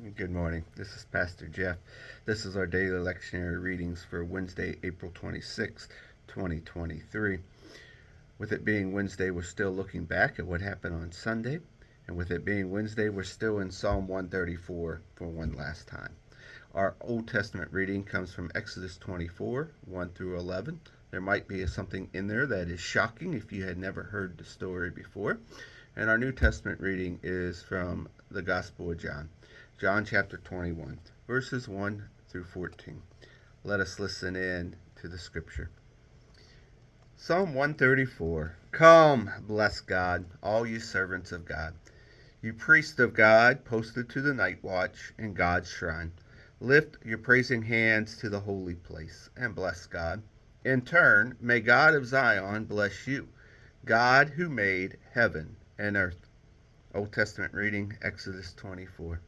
Good morning. This is Pastor Jeff. This is our daily lectionary readings for Wednesday, April 26th, 2023. With it being Wednesday, we're still looking back at what happened on Sunday. And with it being Wednesday, we're still in Psalm 134 for one last time. Our Old Testament reading comes from Exodus 24, 1 through 11. There might be something in there that is shocking if you had never heard the story before. And our New Testament reading is from the Gospel of John. John chapter 21, verses 1 through 14. Let us listen in to the scripture. Psalm 134. Come, bless God, all you servants of God. You priests of God, posted to the night watch in God's shrine. Lift your praising hands to the holy place and bless God. In turn, may God of Zion bless you, God who made heaven and earth. Old Testament reading, Exodus 24.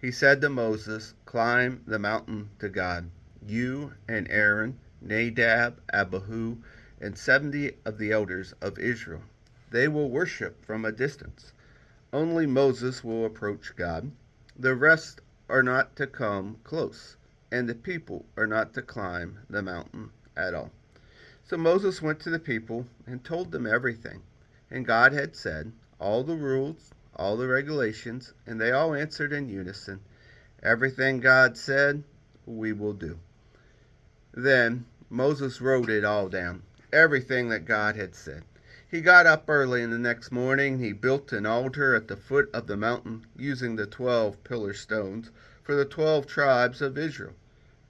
He said to Moses, climb the mountain to God, you and Aaron, Nadab, Abihu, and 70 of the elders of Israel. They will worship from a distance. Only Moses will approach God. The rest are not to come close, and the people are not to climb the mountain at all. So Moses went to the people and told them everything. And God had said, all the rules, all the regulations, and they all answered in unison, everything God said, we will do. Then Moses wrote it all down, everything that God had said. He got up early in the next morning. He built an altar at the foot of the mountain using the 12 pillar stones for the 12 tribes of Israel.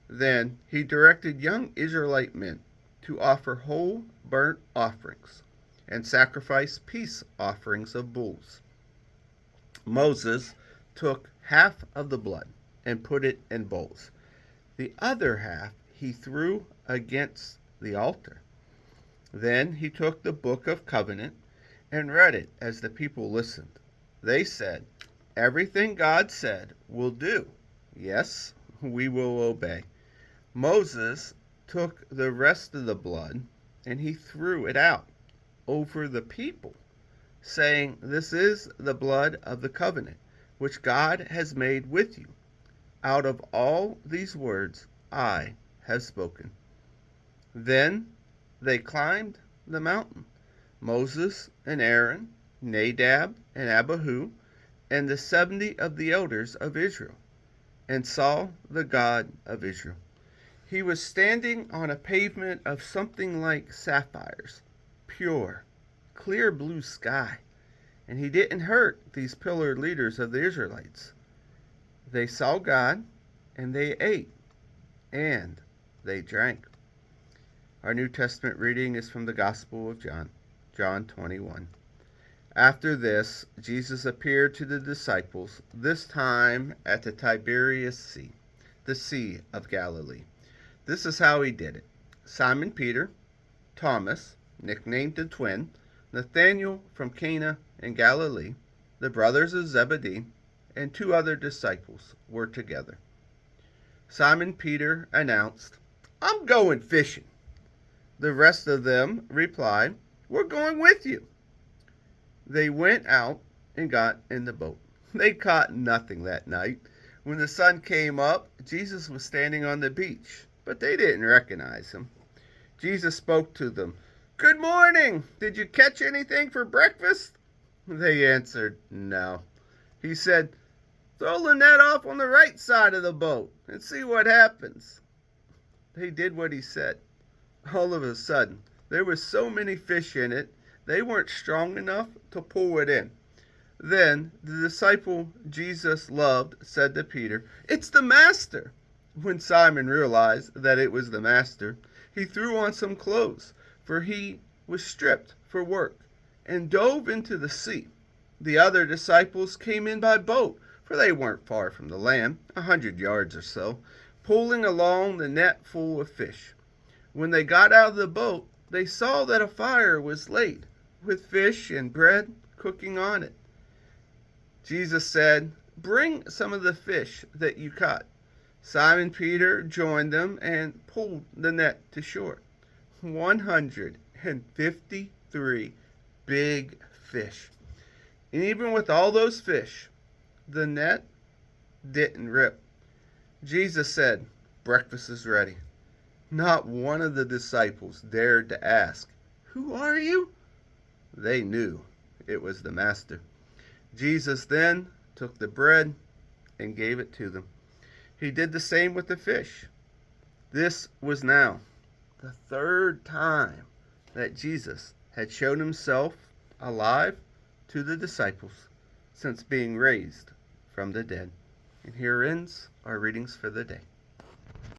Then he directed young Israelite men to offer whole burnt offerings and sacrifice peace offerings of bulls. Moses took half of the blood and put it in bowls. The other half he threw against the altar. Then he took the book of covenant and read it as the people listened. They said, everything God said we'll do. Yes, we will obey. Moses took the rest of the blood and he threw it out over the people, saying, this is the blood of the covenant, which God has made with you. Out of all these words I have spoken. Then they climbed the mountain, Moses and Aaron, Nadab and Abihu, and the 70 of the elders of Israel, and saw the God of Israel. He was standing on a pavement of something like sapphires, pure, clear blue sky, and he didn't hurt these pillar leaders of the Israelites. They saw God, and they ate, and they drank. Our New Testament reading is from the Gospel of John, John 21. After this, Jesus appeared to the disciples, this time at the Tiberias Sea, the Sea of Galilee. This is how he did it. Simon Peter, Thomas, nicknamed the twin, Nathanael from Cana in Galilee, the brothers of Zebedee, and 2 other disciples were together. Simon Peter announced, I'm going fishing. The rest of them replied, we're going with you. They went out and got in the boat. They caught nothing that night. When the sun came up, Jesus was standing on the beach, but they didn't recognize him. Jesus spoke to them. Good morning! Did you catch anything for breakfast? They answered, no. He said, throw the net off on the right side of the boat and see what happens. They did what he said. All of a sudden, there were so many fish in it, they weren't strong enough to pull it in. Then the disciple Jesus loved said to Peter, it's the master. When Simon realized that it was the master, he threw on some clothes, for he was stripped for work, and dove into the sea. The other disciples came in by boat, for they weren't far from the land, 100 yards or so, pulling along the net full of fish. When they got out of the boat, they saw that a fire was laid, with fish and bread cooking on it. Jesus said, bring some of the fish that you caught. Simon Peter joined them and pulled the net to shore. 153 big fish. And even with all those fish, the net didn't rip. Jesus said, "Breakfast is ready." Not one of the disciples dared to ask, "Who are you?" They knew it was the Master. Jesus then took the bread and gave it to them. He did the same with the fish. This was now the third time that Jesus had shown himself alive to the disciples since being raised from the dead. And here ends our readings for the day.